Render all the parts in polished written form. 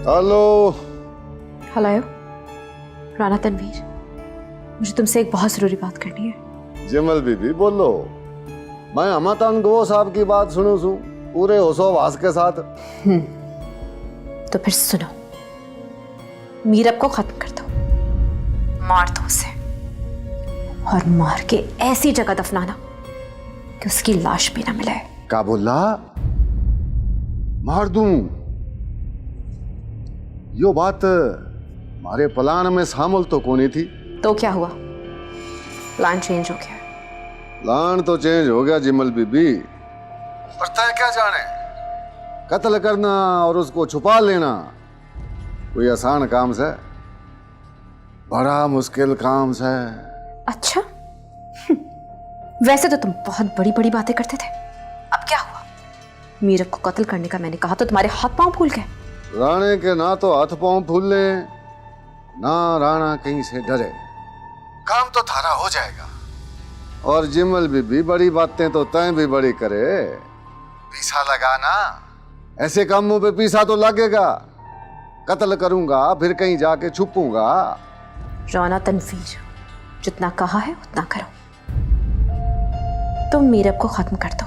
Hello. Hello Rana Tanveer, मुझे तुमसे एक बहुत जरूरी बात करनी है। जिमल बीबी बोलो। मैं अमतान गो साहब की बात सुनू सू पूरे होशोवास के साथ। तो फिर सुनो, मीरब को खत्म कर दो, मार दो उसे और मार के ऐसी जगह दफनाना कि उसकी लाश भी ना मिले। का बोला? मार दूं? यो बात हमारे प्लान में शामिल तो कोनी थी। तो क्या हुआ, प्लान चेंज हो गया? प्लान तो चेंज हो गया जिमल बीबी, पर तय क्या जाने, कत्ल करना और उसको छुपा लेना कोई आसान काम से, बड़ा मुश्किल काम से। अच्छा वैसे तो तुम बहुत बड़ी बड़ी बातें करते थे, अब क्या हुआ? मीरब को कत्ल करने का मैंने कहा तो तुम्हारे हाथ पांव फूल गए। राणे के ना तो हाथ पांव फूलने, ना राणा कहीं से डरे, काम तो थारा हो जाएगा। और जिमल भी बड़ी बातें तो तय भी बड़ी करे, पीछा लगाना, ऐसे कामों पे पीछा तो लगेगा। कत्ल करूंगा फिर कहीं जाके छुपूंगा। राणा तनवीर, जितना कहा है उतना करो। तुम मीरब को खत्म कर दो,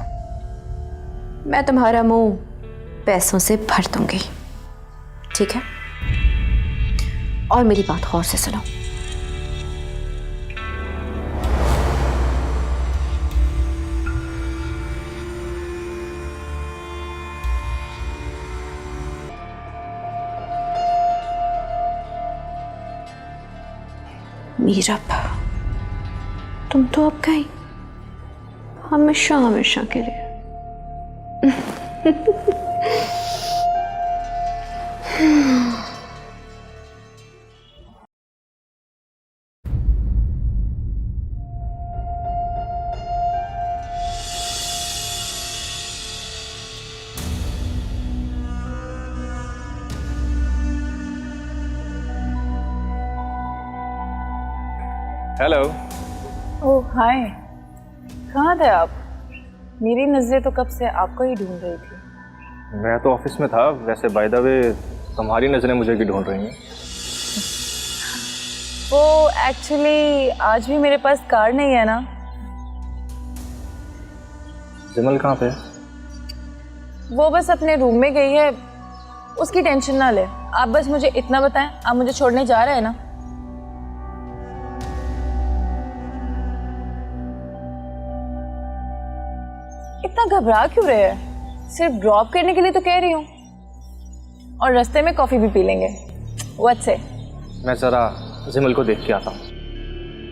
मैं तुम्हारा मुंह पैसों से भर दूंगी, ठीक है? और मेरी बात गौर से सुनो, मीरब तुम तो अब गई, हमेशा हमेशा के लिए। हेलो। ओह हाय, कहाँ थे आप? मेरी नज़रें तो कब से आपको ही ढूंढ रही थी। मैं तो ऑफिस में था, वैसे बाय द वे तुम्हारी नज़रें मुझे भी ढूंढ रही हैं। वो एक्चुअली आज भी मेरे पास कार नहीं है ना। जिमल कहाँ पे? वो बस अपने रूम में गई है, उसकी टेंशन ना ले। आप बस मुझे इतना बताएं, आप मुझे छोड़ने जा रहे हैं ना? इतना घबरा क्यों रहे हैं? सिर्फ ड्रॉप करने के लिए तो कह रही हूँ, और रास्ते में कॉफी भी पी लेंगे। व्हाट्स से? मैं ज़रा जिमल को देख के आता हूँ।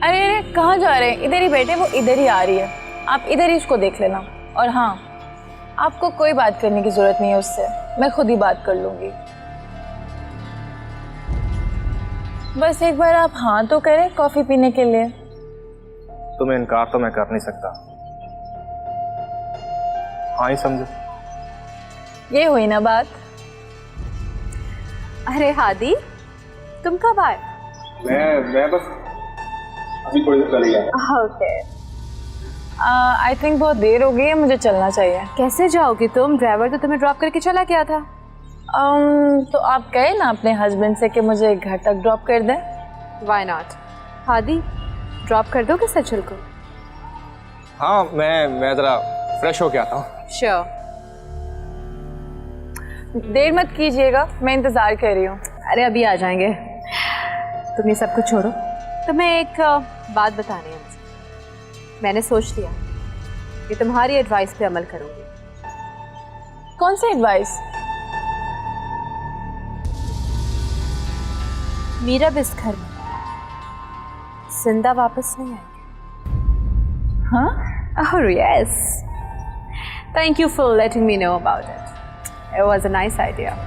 अरे अरे कहाँ जा रहे हैं? इधर ही बैठे, वो इधर ही आ रही है, आप इधर ही उसको देख लेना। और हाँ, आपको कोई बात करने की जरूरत नहीं है उससे, मैं खुद ही बात कर लूंगी। बस एक बार आप हाँ तो करें कॉफी पीने के लिए। तुम्हें इनकार तो मैं कर नहीं सकता, हाँ ही समझो। ये हुई ना बात। अरे हादी, तुम कब आए? मैं बस अभी थोड़ी देर चली गया। ओके, आई थिंक बहुत देर हो गई है, मुझे चलना चाहिए। कैसे जाओगी तुम? ड्राइवर तो तुम्हें ड्रॉप करके चला गया था। तो आप कहे ना अपने हस्बैंड से कि मुझे घर तक ड्रॉप कर दें। Why not? हादी, ड्रॉप कर दोगे सचल को? हाँ, मैं ज़रा फ्रेश होके आता हूँ। श्योर। देर मत कीजिएगा, मैं इंतजार कर रही हूँ। अरे अभी आ जाएंगे, तुम ये सब कुछ छोड़ो। तुम्हें एक बात बतानी है मुझे। मैंने सोच लिया कि तुम्हारी एडवाइस पे अमल करूंगी। कौन सी एडवाइस? मीरब इस घर में जिंदा वापस नहीं आएगी। हाँ? Oh yes. Thank you for letting me know about it. It was a nice idea.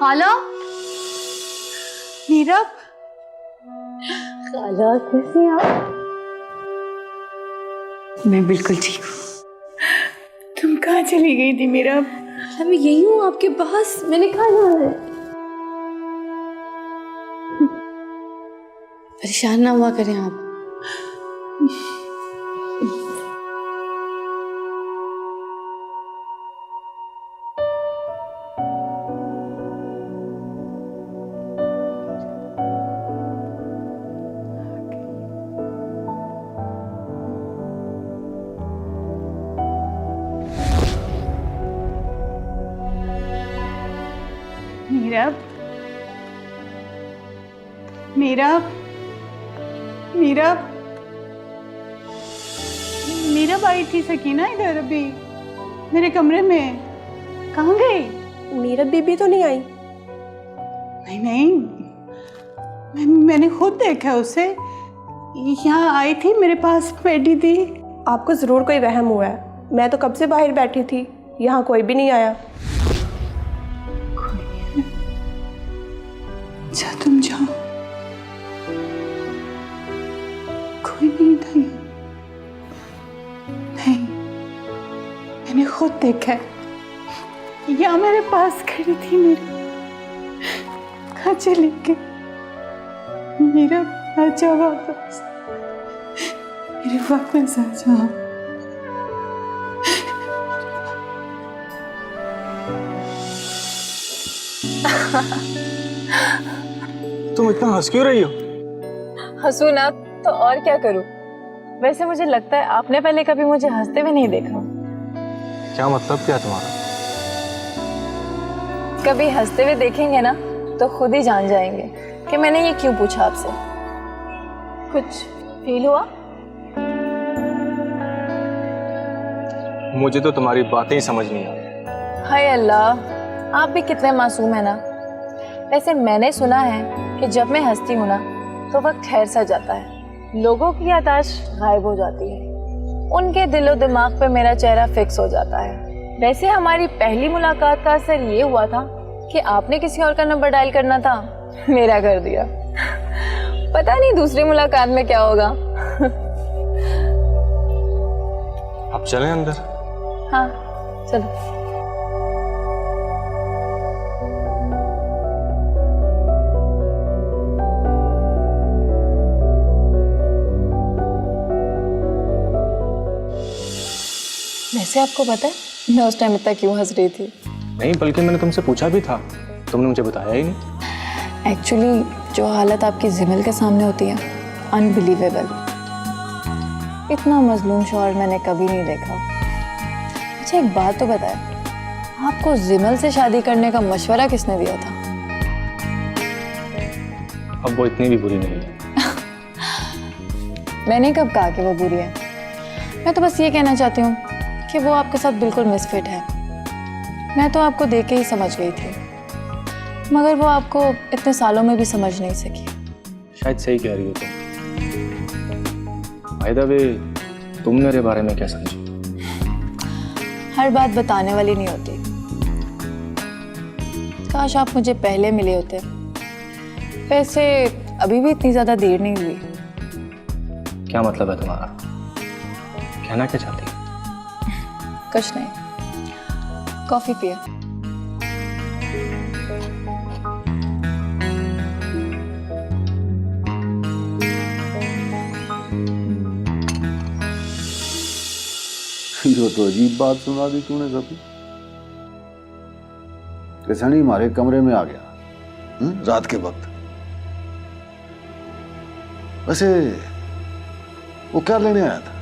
खाला, मीरा, खाला कैसी आप? मैं बिल्कुल ठीक हूँ। तुम कहाँ चली गई थी मीरा? मैं यही हूँ आपके पास, मैंने कहा जाना है। परेशान ना हुआ करें आप। मीरा, मीरा, मीरा, मीरा आई थी सकीना इधर अभी मेरे कमरे में। कहाँ गई? मीरा बीबी तो नहीं आई। नहीं, मैंने खुद देखा उसे, यहाँ आई थी, मेरे पास बैठी थी। आपको ज़रूर कोई वहम हुआ है। मैं तो कब से बाहर बैठी थी, यहाँ कोई भी नहीं आया। अच्छा तुम जाओ, कोई नहीं था यहाँ। नहीं, मैंने खुद देखा है, यहाँ मेरे पास खड़ी थी। मेरी कहाँ चली गई? मेरा आ जाओ वापस, मेरे वापस आ जाओ। तुम इतना हंस क्यों रही हो? हंसू ना तो और क्या करूं? वैसे मुझे लगता है आपने पहले कभी मुझे हंसते हुए नहीं देखा। क्या मतलब क्या तुम्हारा? कभी हंसते हुए देखेंगे ना तो खुद ही जान जाएंगे कि मैंने ये क्यों पूछा आपसे। कुछ फील हुआ? मुझे तो तुम्हारी बातें ही समझ नहीं आ रही। हाय अल्लाह, आप भी कितने मासूम है ना। वैसे मैंने सुना है कि जब मैं हंसती हूँ ना तो वक्त ठहर सा जाता है, लोगों की याददाश्त गायब हो जाती है, उनके दिलो दिमाग पे मेरा चेहरा फिक्स हो जाता है। वैसे हमारी पहली मुलाकात का असर ये हुआ था कि आपने किसी और का नंबर डायल करना था, मेरा कर दिया। पता नहीं दूसरी मुलाकात में क्या होगा। अब चलें अंदर? हाँ चलो। वैसे आपको पता है मैं उस टाइम इतना क्यों हंस रही थी? नहीं, बल्कि मैंने तुमसे पूछा भी था, तुमने मुझे बताया ही नहीं। एक्चुअली जो हालत आपकी जिमल के सामने होती है, अनबिलीवेबल। इतना मजलूम शौहर मैंने कभी नहीं देखा। अच्छा एक बात तो बताए, आपको जिमल से शादी करने का मशवरा किसने दिया था? अब वो इतनी भी बुरी नहीं है। मैंने कब कहा कि वो बुरी है? मैं तो बस ये कहना चाहती हूँ कि वो आपके साथ बिल्कुल मिसफिट है। मैं तो आपको देख के ही समझ गई थी, मगर वो आपको इतने सालों में भी समझ नहीं सकी। शायद सही कह रही हो तुम। बाय द वे, तुम मेरे बारे में क्या समझी? हर बात बताने वाली नहीं होती। काश आप मुझे पहले मिले होते। वैसे अभी भी इतनी ज्यादा देर नहीं हुई। क्या मतलब है तुम्हारा? कहना क्या चाहती है? कुछ नहीं, कॉफी पिए। यो तो अजीब बात सुना दी तूने सभी। कि सनी हमारे कमरे में आ गया रात के वक्त। वैसे वो क्या लेने आया था?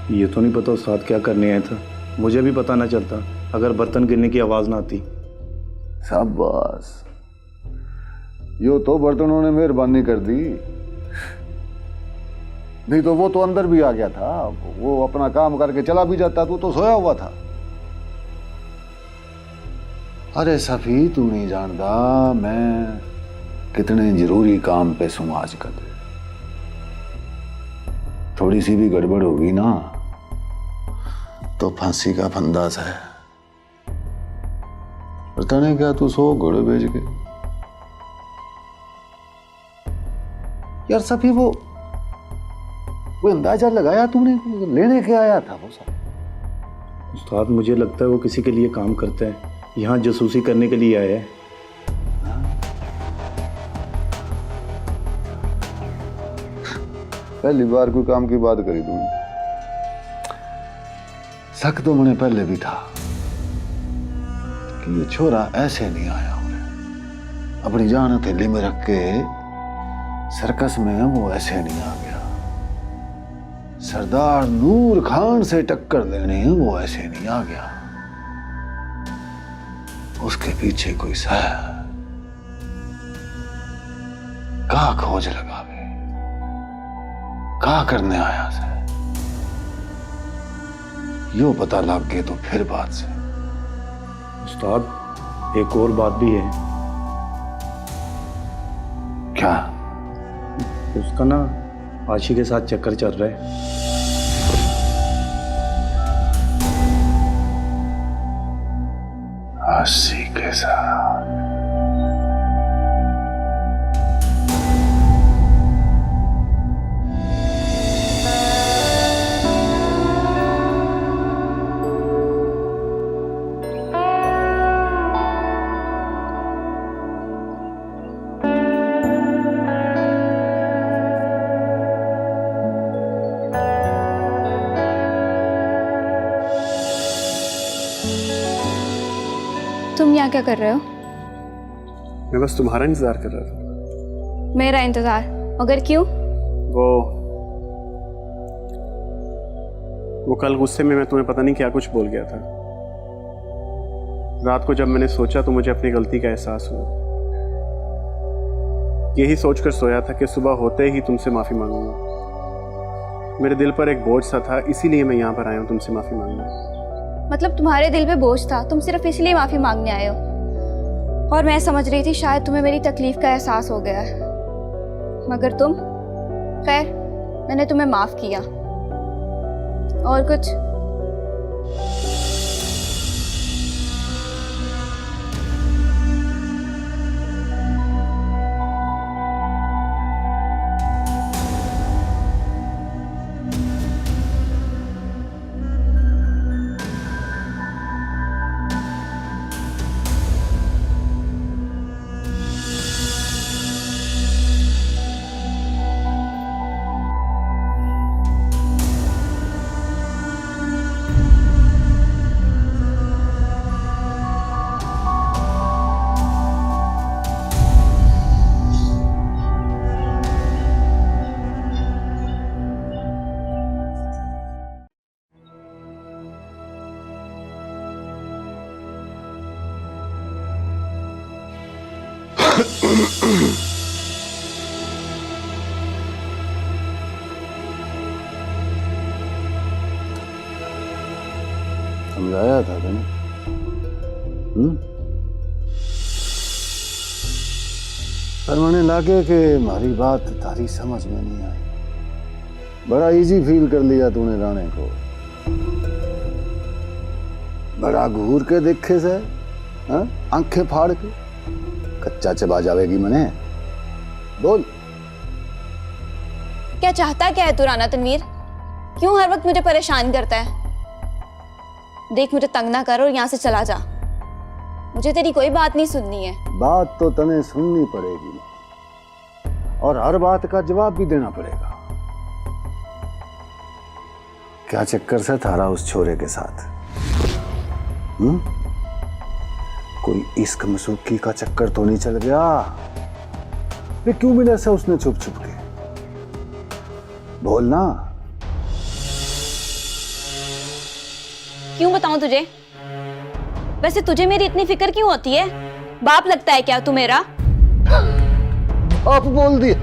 ये तो नहीं पता उस्ताद क्या करने आया था, मुझे भी पता ना चलता अगर बर्तन गिरने की आवाज ना आती। शाबाश, यो तो बर्तनों ने मेहरबानी कर दी। नहीं तो वो तो अंदर भी आ गया था, वो अपना काम करके चला भी जाता, तू तो सोया हुआ था। अरे सफी, तू नहीं जानता मैं कितने जरूरी काम पे सूं आजकल। थोड़ी सी भी गड़बड़ होगी ना तो फांसी का फंदा है। पता नहीं क्या तू 100 घोड़े बेच के। यार सभी वो अंदाजा लगाया तूने, लेने के आया था वो सब? उस्ताद मुझे लगता है वो किसी के लिए काम करते हैं, यहाँ जासूसी करने के लिए आए हैं। पहली बार कोई काम की बात करी तूने। शक तो मैंने पहले भी था कि ये छोरा ऐसे नहीं आया उन्हें अपनी जान हथेली में रख के सर्कस में वो ऐसे नहीं आ गया। सरदार नूर खान से टक्कर देने वो ऐसे नहीं आ गया। उसके पीछे कोई सह का खोज लगावे, का करने आया से यो पता लग गए तो फिर बात से। उस्ताद एक और बात भी है। क्या? उसका ना आशी के साथ चक्कर चल रहा है। आशी के साथ? तुम यहाँ क्या कर रहे हो? मैं बस तुम्हारा इंतजार कर रहा था। मेरा इंतजार? मगर क्यों? वो कल गुस्से में मैं तुम्हें पता नहीं क्या कुछ बोल गया था। रात को जब मैंने सोचा तो मुझे अपनी गलती का एहसास हुआ। यही सोचकर सोया था कि सुबह होते ही तुमसे माफी मांगूंगा। मेरे दिल पर एक बोझ सा था, इसीलिए मैं यहाँ पर आया हूँ तुमसे माफी मांगने। मतलब तुम्हारे दिल पे बोझ था, तुम सिर्फ इसलिए माफी मांगने आए हो? और मैं समझ रही थी शायद तुम्हें मेरी तकलीफ का एहसास हो गया है, मगर तुम? खैर, मैंने तुम्हें माफ किया। और कुछ? समझाया था तुमने? पर मैंने लागे कि हमारी बात तारी समझ में नहीं आई। बड़ा इजी फील कर लिया तूने राणे को। बड़ा घूर के देखे से, आंखें फाड़ के कच्चा चबा जावेगी मने। बोल, क्या चाहता क्या है तू राणा तनवीर? क्यों हर वक्त मुझे परेशान करता है? देख, मुझे तंग ना कर और यहाँ से चला जा। मुझे तेरी कोई बात नहीं सुननी है। बात तो तने सुननी पड़ेगी और हर बात का जवाब भी देना पड़ेगा। क्या चक्कर से थारा उस छोरे के साथ? कोई इश्क मसूकी का चक्कर तो नहीं चल गया? वे क्यों मिला से उसने छुप छुप के? बोलना। क्यों बताऊं तुझे? वैसे तुझे मेरी इतनी फिक्र क्यों होती है? बाप लगता है क्या तू मेरा? आप बोल दिया।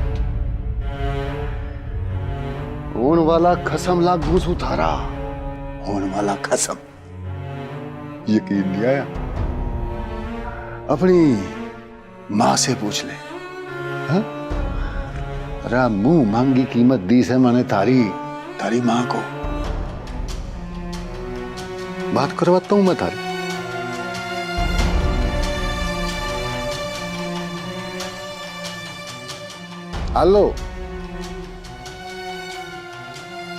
होने वाला खसम लागू सुथारा, होने वाला खसम। यकीन नहीं आया? अपनी माँ से पूछ ले। अरे मुंह मांगी कीमत दी से मैंने तारी माँ को। बात करवाता हूं मैं तारी। हेलो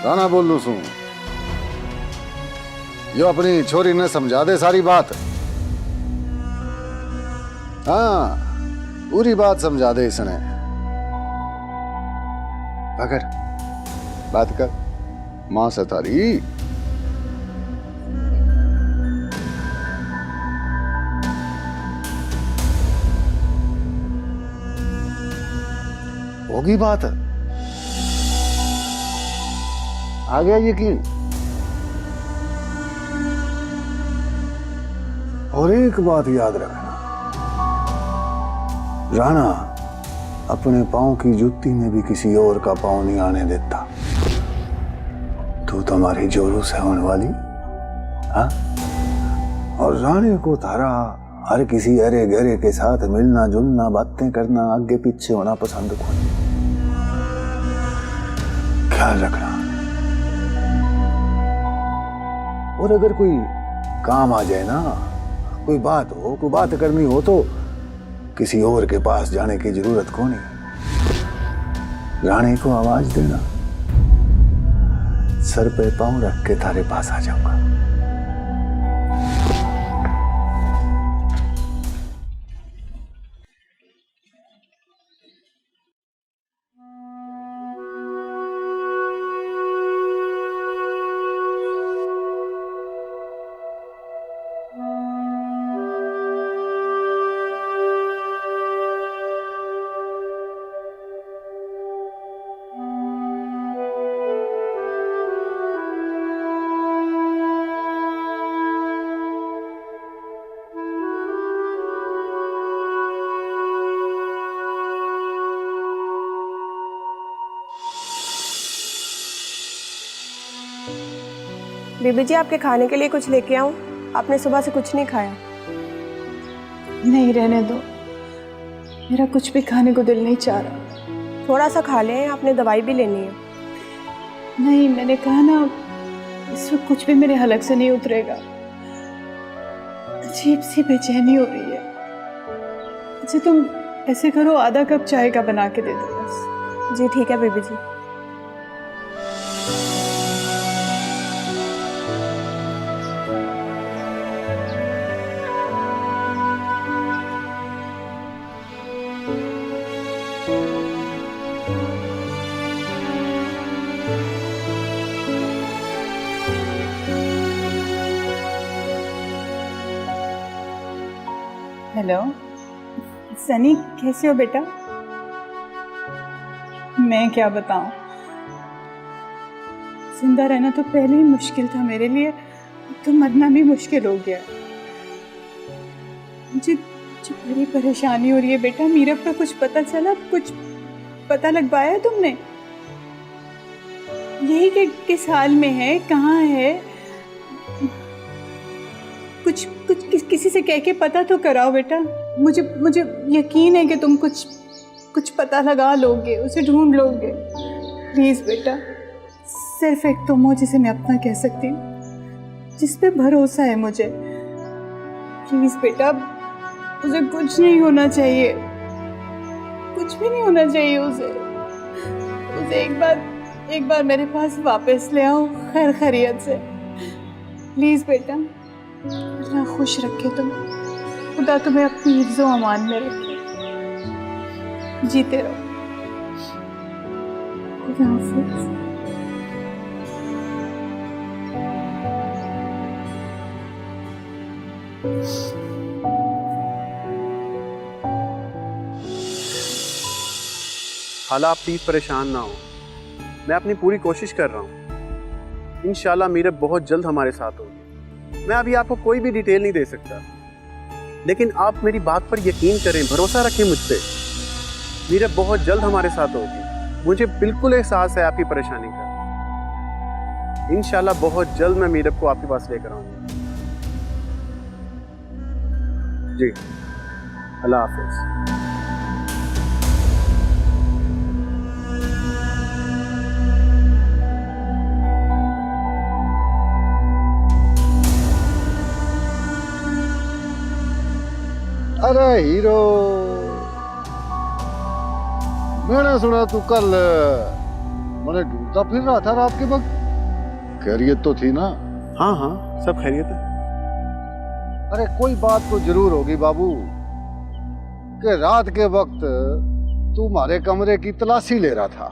राणा बोलू सू यो अपनी छोरी ने समझा दे सारी बात। हाँ पूरी बात समझा दे इसने। पकड़ बात कर मां से तारी। होगी बात, आ गया यकीन। और एक बात याद रखना, राणा अपने पांव की जुत्ती में भी किसी और का पांव नहीं आने देता। तू तुम्हारी जोरों से होने वाली, हाँ? और राणे को तारा हर किसी अरे गहरे के साथ मिलना जुलना बातें करना आगे पीछे होना पसंद को नहीं। ख्याल रखना। और अगर कोई काम आ जाए ना, कोई बात हो, कोई बात करनी हो तो किसी और के पास जाने की जरूरत को नहीं। रानी को आवाज देना, सर पे पांव रख के तारे पास आ जाऊंगा। बीबी जी आपके खाने के लिए कुछ लेके आऊं? आपने सुबह से कुछ नहीं खाया। नहीं रहने दो, मेरा कुछ भी खाने को दिल नहीं चाह रहा। थोड़ा सा खा लें, आपने दवाई भी लेनी है। नहीं, मैंने कहा ना इस वक्त कुछ भी मेरे हलक से नहीं उतरेगा। अजीब सी बेचैनी हो रही है। अच्छा तुम ऐसे करो, आधा कप चाय का बना के दे दो बस। जी ठीक है बीबी जी। हेलो सनी, कैसे हो बेटा? मैं क्या बताऊं, जिंदा रहना तो पहले ही मुश्किल था मेरे लिए, तो मरना भी मुश्किल हो गया। मुझे जो बड़ी परेशानी हो रही है बेटा। मीरब का कुछ पता चला? कुछ पता लग पाया तुमने? यही कि किस हाल में है, कहाँ है? कुछ किसी से कह के पता तो कराओ बेटा। मुझे यकीन है कि तुम कुछ पता लगा लोगे, उसे ढूंढ लोगे। प्लीज बेटा, सिर्फ एक तुम हो जिसे मैं अपना कह सकती हूँ, जिस पे भरोसा है मुझे। प्लीज बेटा, उसे कुछ नहीं होना चाहिए, कुछ भी नहीं होना चाहिए उसे एक बार मेरे पास वापस ले आओ खैर खैरियत से। प्लीज बेटा, अल्लाह खुश रखे तुम, खुदा तुम्हें अपनी हिफ्ज़ो अमान में रखे। जीते रहो। खुदा हाफिज़। हाला आप प्लीज़ परेशान ना हो, मैं अपनी पूरी कोशिश कर रहा हूँ। इंशाल्लाह मीरब बहुत जल्द हमारे साथ होगी। मैं अभी आपको कोई भी डिटेल नहीं दे सकता, लेकिन आप मेरी बात पर यकीन करें, भरोसा रखें मुझ पे। मीरब बहुत जल्द हमारे साथ होगी। मुझे बिल्कुल एहसास है आपकी परेशानी का। इंशाल्लाह बहुत जल्द मैं मीरब को आपके पास लेकर आऊँगा। जी, अल्लाह हाफिज़। अरे हीरो, मैंने सुना तू कल मैंने ढूंढता फिर रहा था रात के वक्त। खैरियत तो थी ना? हाँ हाँ, सब खैरियत है। अरे कोई बात तो जरूर होगी बाबू कि रात के वक्त तू हमारे कमरे की तलाशी ले रहा था।